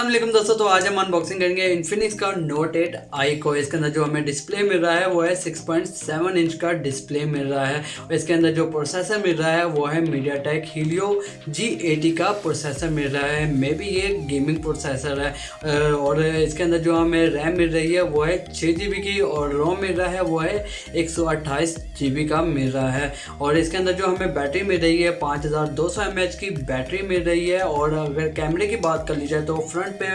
अस्सलाम वालेकुम दोस्तों। तो आज हम अनबॉक्सिंग करेंगे इन्फिनिक्स का Note 8 i को। इसके अंदर जो हमें डिस्प्ले मिल रहा है वो है 6.7 इंच का डिस्प्ले मिल रहा है और इसके अंदर जो प्रोसेसर मिल रहा है वो है मीडियाटेक हीलियो G80 का प्रोसेसर मिल रहा है। मे बी ये गेमिंग प्रोसेसर है और इसके अंदर जो हमें रैम मिल रही है वो है 6 GB की और रोम मिल रहा है वो है 128 GB का मिल रहा है। और इसके अंदर जो हमें बैटरी मिल रही है 5200 mAh की बैटरी मिल रही है। और अगर कैमरे की बात कर ली जाए तो फ्रंट पे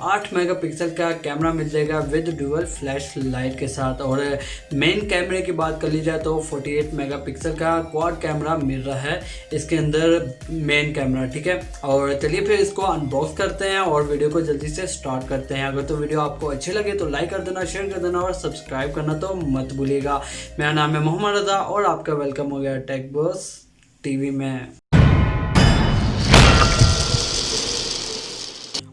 8 मेगापिक्सल का कैमरा मिल जाएगा विद डुअल फ्लैश लाइट के साथ। और मेन कैमरे की बात कर ली जाए तो 48 मेगापिक्सल का क्वाड कैमरा मिल रहा है इसके अंदर मेन कैमरा, ठीक है। और चलिए फिर इसको अनबॉक्स करते हैं और वीडियो को जल्दी से स्टार्ट करते हैं। अगर तो वीडियो आपको अच्छी लगे तो लाइक कर देना, शेयर कर देना और सब्सक्राइब करना तो मत भूलिएगा। मेरा नाम है मोहम्मद रजा और आपका वेलकम हो गया टेक बॉस टीवी में।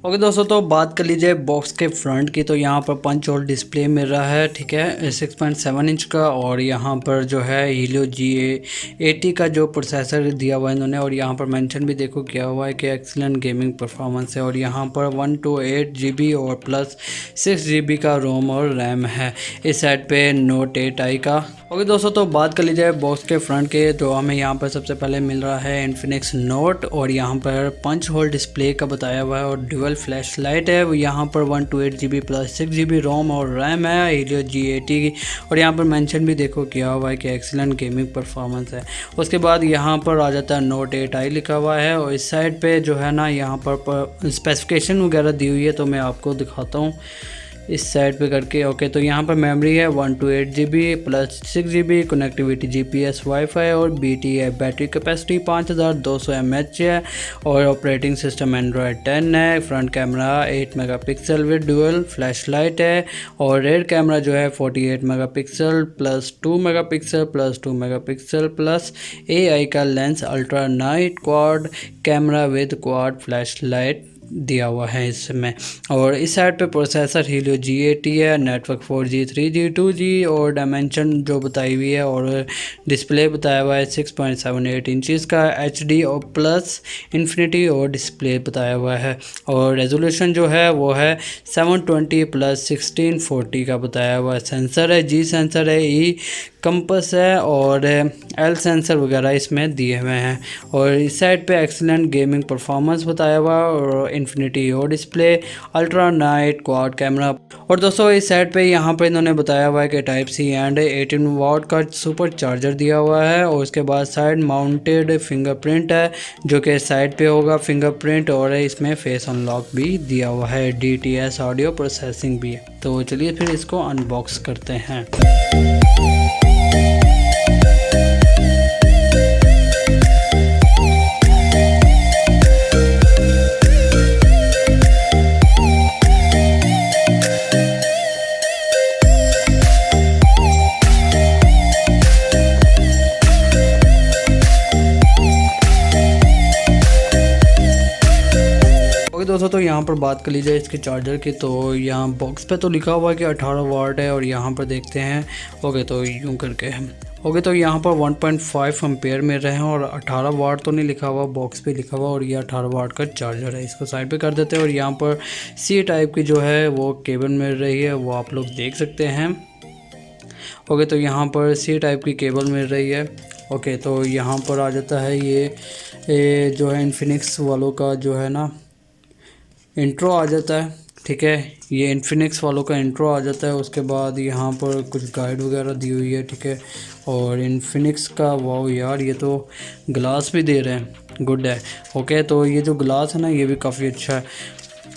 ओके दोस्तों, तो बात कर लीजिए बॉक्स के फ्रंट की। तो यहाँ पर पंच होल डिस्प्ले मिल रहा है, ठीक है, 6.7 इंच का। और यहाँ पर जो है हीलियो G80 का जो प्रोसेसर दिया हुआ है इन्होंने। और यहाँ पर मेंशन भी देखो किया हुआ है कि एक्सीलेंट गेमिंग परफॉर्मेंस है। और यहाँ पर 128 GB और प्लस 6 GB का रोम और रैम है इस साइड पे Note 8 i का। ओके दोस्तों, तो बात कर ली जाए बॉक्स के फ्रंट के। तो हमें यहाँ पर सबसे पहले मिल रहा है इन्फिनिक्स नोट और यहाँ पर पंच होल डिस्प्ले का बताया हुआ है और डुअल फ्लैश लाइट है। यहाँ पर 128 GB प्लस 6 GB रोम और रैम है हीलियो G80 और यहाँ पर मेंशन भी देखो किया हुआ है कि एक्सीलेंट गेमिंग परफॉर्मेंस है। उसके बाद यहाँ पर आ जाता है Note 8 i लिखा हुआ है और इस साइड पे जो है ना यहाँ पर स्पेसिफिकेशन वगैरह दी हुई है। तो मैं आपको दिखाता हूँ इस साइड पे करके। ओके, तो यहाँ पर मेमोरी है 128 GB plus 6 GB, connectivity GPS wifi और BT है। बैटरी कैपेसिटी 5200 mAh है और ऑपरेटिंग सिस्टम एंड्रॉयड 10 है। Front camera 8 megapixel with dual flash light है और रेयर कैमरा जो है 48 megapixel plus 2 megapixel plus 2 megapixel plus AI का lens ultra night quad camera with quad flash light दिया हुआ है इसमें। और इस साइड पे प्रोसेसर हीलियो G80 है, नेटवर्क 4G 3G 2G और डायमेंशन जो बताई हुई है और डिस्प्ले बताया हुआ है 6.78 इंचज़ का HD और प्लस इन्फिनिटी और डिस्प्ले बताया हुआ है। और रेजोल्यूशन जो है वो है 720 प्लस 1640 का बताया हुआ है। सेंसर है G सेंसर है, E कंपस है और L सेंसर वगैरह इसमें दिए हुए हैं। और इस साइड पे एक्सीलेंट गेमिंग परफॉर्मेंस बताया हुआ और इन्फिनिटी और display ultra night quad camera. और दोस्तों इस साइड पे यहाँ पे इन्होंने बताया हुआ है कि टाइप सी एंड 18 वाट का सुपर चार्जर दिया हुआ है। और उसके बाद साइड माउंटेड फिंगरप्रिंट है जो कि साइड पे होगा फिंगरप्रिंट और इसमें फेस अनलॉक भी दिया हुआ है, DTS ऑडियो प्रोसेसिंग भी है। तो चलिए फिर इसको अनबॉक्स करते हैं। दोस्तों तो यहाँ पर बात कर लीजिए इसके चार्जर की। तो यहाँ बॉक्स पे तो लिखा हुआ है कि 18 वाट है और यहाँ पर देखते हैं। ओके, तो यूँ करके हम तो यहाँ पर 1.5 एम्पेयर मिल रहे हैं और 18 वाट तो नहीं लिखा हुआ, बॉक्स पे लिखा हुआ और ये 18 वाट का चार्जर है। इसको साइड पे कर देते हैं। और यहाँ पर C टाइप की जो है वो केबल मिल रही है, वो आप लोग देख सकते हैं। ओके, तो यहाँ पर C टाइप की केबल मिल रही है। ओके, तो यहाँ पर आ जाता है ये जो है इन्फिनिक्स वालों का जो है ना इंट्रो आ जाता है, ठीक है। ये इन्फिनिक्स वालों का इंट्रो आ जाता है। उसके बाद यहाँ पर कुछ गाइड वगैरह दी हुई है, ठीक है। और इन्फिनिक्स का वाओ यार, ये तो ग्लास भी दे रहे हैं, गुड है। ओके, तो ये जो ग्लास है ना ये भी काफ़ी अच्छा है।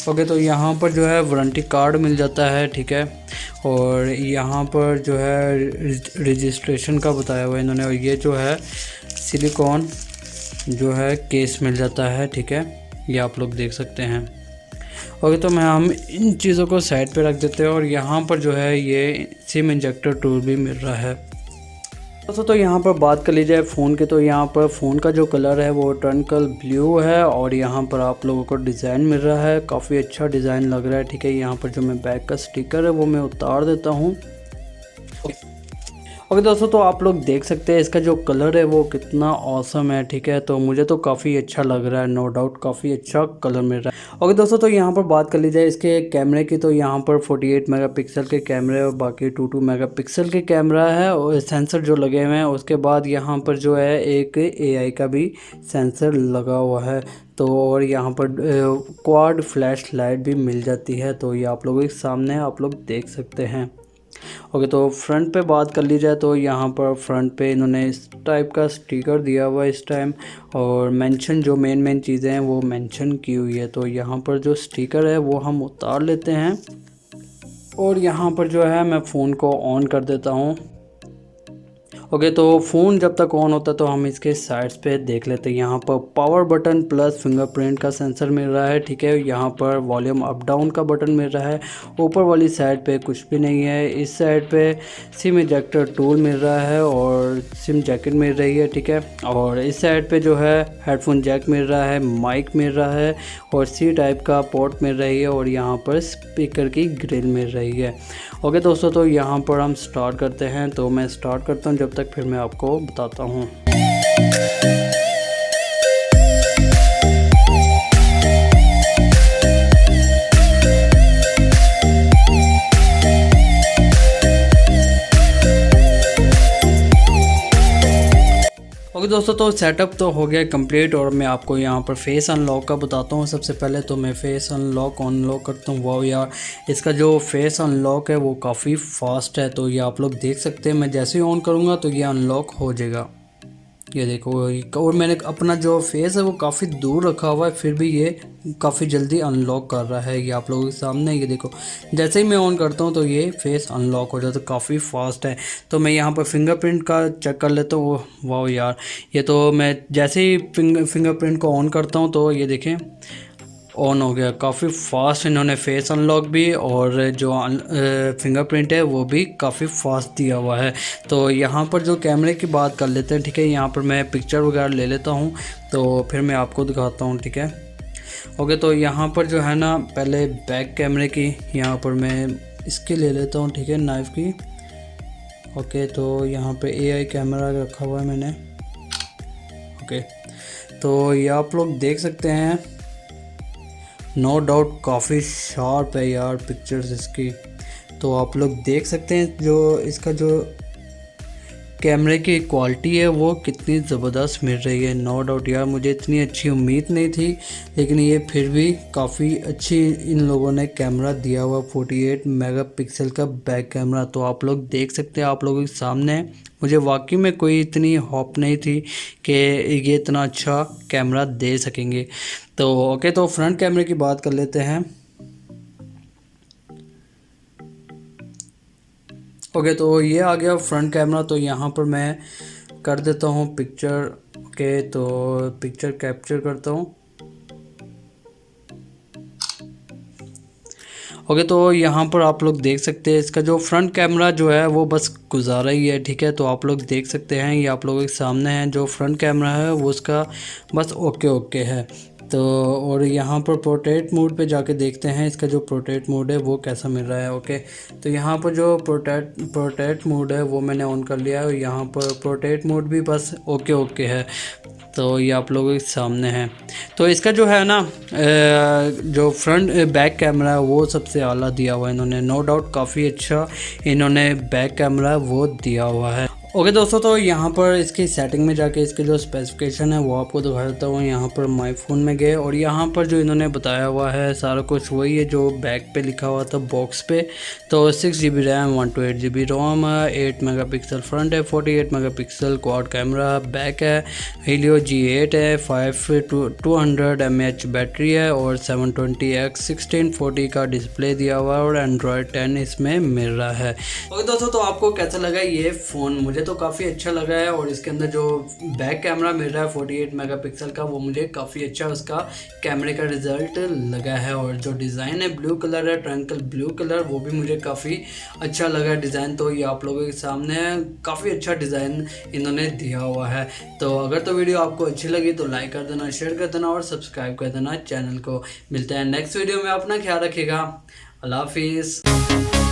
ओके, तो यहाँ पर जो है वारंटी कार्ड मिल जाता है, ठीक है। और यहाँ पर जो है रजिस्ट्रेशन का बताया हुआ है इन्होंने। और ये जो है सिलिकॉन जो है केस मिल जाता है, ठीक है, ये आप लोग देख सकते हैं। ओके, तो हम इन चीज़ों को साइड पे रख देते हैं। और यहाँ पर जो है ये सिम इंजेक्टर टूल भी मिल रहा है। तो यहाँ पर बात कर ली जाए फ़ोन के। तो यहाँ पर फ़ोन का जो कलर है वो टर्नकल ब्लू है और यहाँ पर आप लोगों को डिज़ाइन मिल रहा है, काफ़ी अच्छा डिज़ाइन लग रहा है, ठीक है। यहाँ पर जो मैं बैक का स्टिकर है वो मैं उतार देता हूँ। ओके दोस्तों, तो आप लोग देख सकते हैं इसका जो कलर है वो कितना ऑसम है, ठीक है। तो मुझे तो काफ़ी अच्छा लग रहा है, नो डाउट काफ़ी अच्छा कलर मिल रहा है। ओके दोस्तों, तो यहाँ पर बात कर ली जाए इसके कैमरे की, तो यहाँ पर 48 मेगापिक्सल के कैमरे और बाकी 22 मेगापिक्सल के कैमरा है और सेंसर जो लगे हुए हैं। उसके बाद यहाँ पर जो है एक AI का भी सेंसर लगा हुआ है। तो और यहाँ पर क्वाड फ्लैश लाइट भी मिल जाती है। तो ये आप लोगों के सामने आप लोग देख सकते हैं। ओके, तो फ्रंट पे बात कर ली जाए तो यहाँ पर फ्रंट पे इन्होंने इस टाइप का स्टिकर दिया हुआ है इस टाइम, और मेंशन जो मेन चीज़ें हैं वो मेंशन की हुई है। तो यहाँ पर जो स्टिकर है वो हम उतार लेते हैं और यहाँ पर जो है मैं फ़ोन को ऑन कर देता हूँ। ओके, तो फ़ोन जब तक ऑन होता है तो हम इसके साइड्स पे देख लेते हैं। यहाँ पर पावर बटन प्लस फिंगरप्रिंट का सेंसर मिल रहा है, ठीक है। यहाँ पर वॉल्यूम अप डाउन का बटन मिल रहा है। ऊपर वाली साइड पे कुछ भी नहीं है। इस साइड पे सिम इजेक्टर टूल मिल रहा है और सिम जैकेट मिल रही है, ठीक है। और इस साइड पे जो है हेडफोन जैक मिल रहा है, माइक मिल रहा है और सी टाइप का पोर्ट मिल रही है और यहाँ पर स्पीकर की ग्रिल मिल रही है। ओके दोस्तों, तो यहाँ पर हम स्टार्ट करते हैं। तो मैं स्टार्ट करता हूँ, जब तक फिर मैं आपको बताता हूँ। ओके दोस्तों, तो सेटअप तो हो गया कंप्लीट और मैं आपको यहाँ पर फेस अनलॉक का बताता हूँ। सबसे पहले तो मैं फेस अनलॉक करता हूँ। वाह यार, इसका जो फेस अनलॉक है वो काफ़ी फास्ट है। तो ये आप लोग देख सकते हैं, मैं जैसे ही ऑन करूँगा तो ये अनलॉक हो जाएगा। ये देखो, और मैंने अपना जो फेस है वो काफ़ी दूर रखा हुआ है, फिर भी ये काफ़ी जल्दी अनलॉक कर रहा है। ये आप लोगों के सामने ये देखो, जैसे ही मैं ऑन करता हूँ तो ये फेस अनलॉक हो जाता है। काफ़ी फास्ट है। तो मैं यहाँ पर फिंगरप्रिंट का चेक कर लेता हूँ। वाह यार, ये तो मैं जैसे ही फिंगरप्रिंट को ऑन करता हूँ तो ये देखें ऑन हो गया। काफ़ी फास्ट इन्होंने फेस अनलॉक भी और जो फिंगरप्रिंट है वो भी काफ़ी फास्ट दिया हुआ है। तो यहाँ पर जो कैमरे की बात कर लेते हैं, ठीक है। यहाँ पर मैं पिक्चर वगैरह ले लेता हूँ तो फिर मैं आपको दिखाता हूँ, ठीक है। ओके, तो यहाँ पर जो है ना, पहले बैक कैमरे की यहाँ पर मैं इसकी ले लेता हूँ, ठीक है, नाइफ की। ओके, तो यहाँ पे AI कैमरा रखा हुआ है मैंने। ओके, तो ये आप लोग देख सकते हैं, नो डाउट काफ़ी शार्प है यार पिक्चर्स इसकी। तो आप लोग देख सकते हैं जो इसका जो कैमरे की क्वालिटी है वो कितनी ज़बरदस्त मिल रही है। नो डाउट यार, मुझे इतनी अच्छी उम्मीद नहीं थी, लेकिन ये फिर भी काफ़ी अच्छी इन लोगों ने कैमरा दिया हुआ। 48 मेगापिक्सल का बैक कैमरा। तो आप लोग देख सकते हैं, आप लोगों के सामने। मुझे वाकई में कोई इतनी होप नहीं थी कि ये इतना अच्छा कैमरा दे सकेंगे। तो ओके, तो फ्रंट कैमरे की बात कर लेते हैं। ओके, तो ये आ गया फ्रंट कैमरा। तो यहाँ पर मैं कर देता हूँ पिक्चर। ओके, तो पिक्चर कैप्चर करता हूँ। ओके, तो यहाँ पर आप लोग देख सकते हैं इसका जो फ्रंट कैमरा जो है वो बस गुजारा ही है, ठीक है। तो आप लोग देख सकते हैं, ये आप लोगों के सामने है जो फ्रंट कैमरा है वो उसका बस ओके है। तो और यहाँ पर पोर्ट्रेट मोड पे जाके देखते हैं इसका जो पोर्ट्रेट मोड है वो कैसा मिल रहा है। ओके, तो यहाँ पर जो पोर्ट्रेट मोड है वो मैंने ऑन कर लिया है और यहाँ पर पोर्ट्रेट मोड भी बस ओके है। तो ये आप लोगों के सामने है। तो इसका जो है ना जो फ्रंट बैक कैमरा है वो सबसे आला दिया हुआ है इन्होंने। नो डाउट काफ़ी अच्छा इन्होंने बैक कैमरा वो दिया हुआ है। ओके दोस्तों, तो यहाँ पर इसकी सेटिंग में जाके इसके जो स्पेसिफिकेशन है वो आपको दिखा देता हूँ। यहाँ पर माई फ़ोन में गए और यहाँ पर जो इन्होंने बताया हुआ है सारा कुछ वही है जो बैक पे लिखा हुआ था बॉक्स पे। तो 6GB रैम, 128GB रोम है, 8 मेगापिक्सल फ्रंट है, 48 मेगापिक्सल क्वाड कैमरा बैक है, Helio G8 है, 200 mAh बैटरी है और 720x 1640 का डिस्प्ले दिया हुआ है और Android 10 इसमें मिल रहा है। ओके दोस्तों, तो आपको कैसा लगा ये फ़ोन? मुझे तो काफ़ी अच्छा लगा है और इसके अंदर जो बैक कैमरा मिल रहा है 48 मेगापिक्सल का वो मुझे काफ़ी अच्छा उसका कैमरे का रिज़ल्ट लगा है। और जो डिज़ाइन है ब्लू कलर है, ट्रैंकल ब्लू कलर, वो भी मुझे काफ़ी अच्छा लगा डिज़ाइन। तो ये आप लोगों के सामने काफ़ी अच्छा डिज़ाइन इन्होंने दिया हुआ है। तो अगर तो वीडियो आपको अच्छी लगी तो लाइक कर देना, शेयर कर देना और सब्सक्राइब कर देना चैनल को। मिलते हैं नेक्स्ट वीडियो में, अपना ख्याल रखिएगा। अल्लाह हाफिज़।